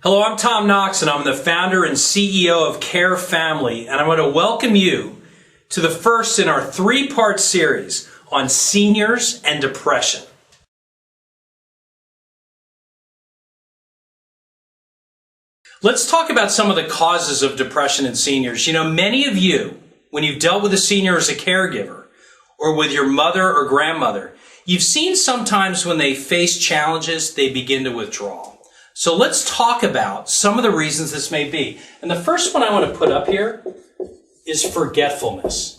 Hello, I'm Tom Knox, and I'm the founder and CEO of CareFamily, and I want to welcome you to the first in our three-part series on seniors and depression. Let's talk about some of the causes of depression in seniors. You know, many of you, when you've dealt with a senior as a caregiver or with your mother or grandmother, you've seen sometimes when they face challenges, they begin to withdraw. So let's talk about some of the reasons this may be. And the first one I want to put up here is forgetfulness.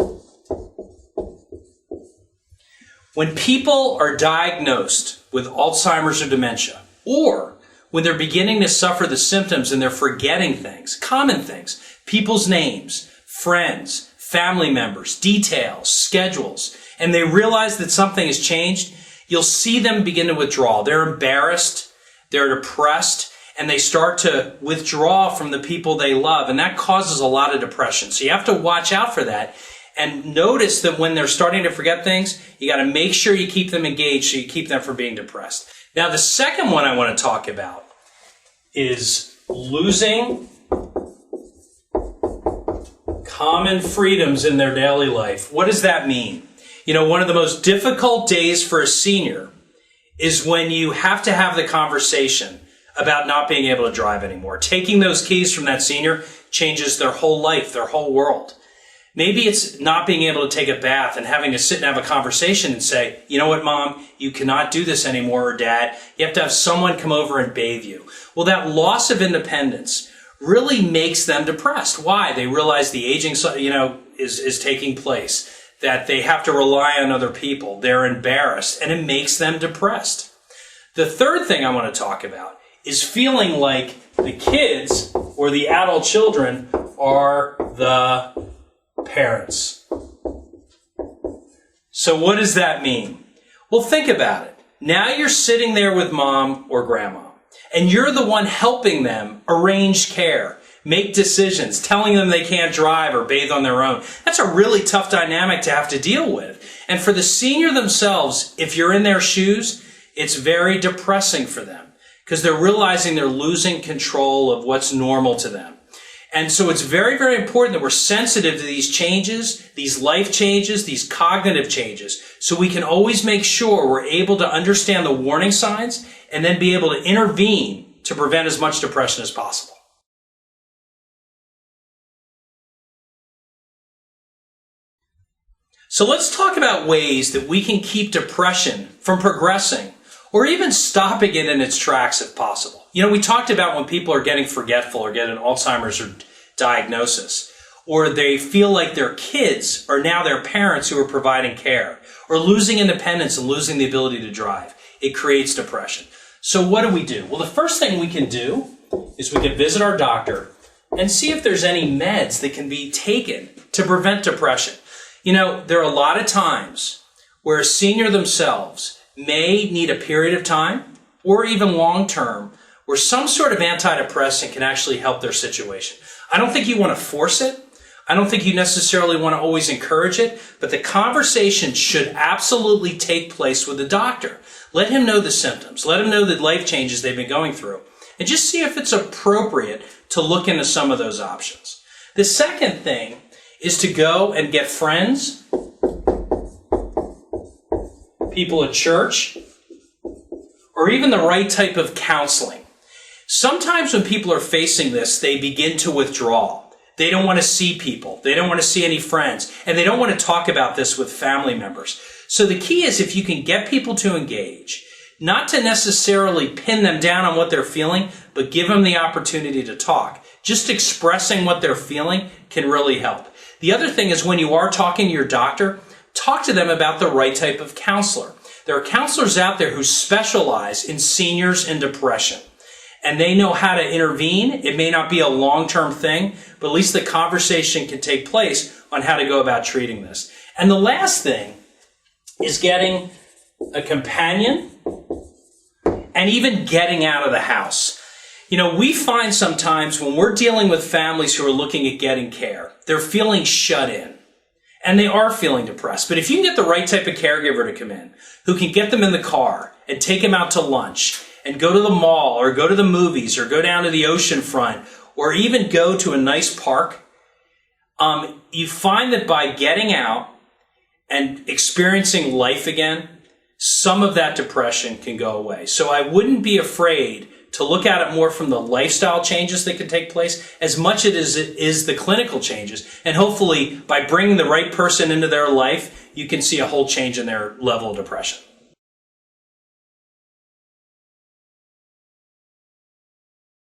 When people are diagnosed with Alzheimer's or dementia, or when they're beginning to suffer the symptoms and they're forgetting things, common things, people's names, friends, family members, details, schedules, and they realize that something has changed, you'll see them begin to withdraw. They're embarrassed, they're depressed, and they start to withdraw from the people they love, and that causes a lot of depression. So you have to watch out for that and notice that when they're starting to forget things, you got to make sure you keep them engaged so you keep them from being depressed. Now, the second one I want to talk about is losing common freedoms in their daily life. What does that mean? You know, one of the most difficult days for a senior is when you have to have the conversation about not being able to drive anymore. Taking those keys from that senior changes their whole life, their whole world. Maybe it's not being able to take a bath and having to sit and have a conversation and say, you know what, Mom, you cannot do this anymore, or Dad, you have to have someone come over and bathe you. Well, that loss of independence really makes them depressed. Why? They realize the aging, is taking place, that they have to rely on other people. They're embarrassed, and it makes them depressed. The third thing I want to talk about is feeling like the kids or the adult children are the parents. So what does that mean? Well, think about it. Now you're sitting there with mom or grandma, and you're the one helping them arrange care, make decisions, telling them they can't drive or bathe on their own. That's a really tough dynamic to have to deal with. And for the senior themselves, if you're in their shoes, it's very depressing for them because they're realizing they're losing control of what's normal to them. And so it's very, very important that we're sensitive to these changes, these life changes, these cognitive changes, so we can always make sure we're able to understand the warning signs and then be able to intervene to prevent as much depression as possible. So let's talk about ways that we can keep depression from progressing or even stopping it in its tracks if possible. You know, we talked about when people are getting forgetful or getting Alzheimer's or diagnosis, or they feel like their kids are now their parents who are providing care, or losing independence and losing the ability to drive. It creates depression. So what do? Well, the first thing we can do is we can visit our doctor and see if there's any meds that can be taken to prevent depression. You know, there are a lot of times where a senior themselves may need a period of time or even long-term where some sort of antidepressant can actually help their situation. I don't think you want to force it. I don't think you necessarily want to always encourage it, but the conversation should absolutely take place with the doctor. Let him know the symptoms. Let him know the life changes they've been going through. And just see if it's appropriate to look into some of those options. The second thing is to go and get friends, people at church, or even the right type of counseling. Sometimes when people are facing this, they begin to withdraw. They don't want to see people. They don't want to see any friends. And they don't want to talk about this with family members. So the key is if you can get people to engage, not to necessarily pin them down on what they're feeling, but give them the opportunity to talk. Just expressing what they're feeling can really help. The other thing is when you are talking to your doctor, talk to them about the right type of counselor. There are counselors out there who specialize in seniors and depression. And they know how to intervene. It may not be a long-term thing, but at least the conversation can take place on how to go about treating this. And the last thing is getting a companion and even getting out of the house. You know, we find sometimes when we're dealing with families who are looking at getting care, they're feeling shut in. And they are feeling depressed. But if you can get the right type of caregiver to come in, who can get them in the car and take them out to lunch and go to the mall or go to the movies or go down to the ocean front or even go to a nice park, you find that by getting out and experiencing life again, some of that depression can go away. So I wouldn't be afraid to look at it more from the lifestyle changes that can take place as much as it is the clinical changes. And hopefully by bringing the right person into their life, you can see a whole change in their level of depression.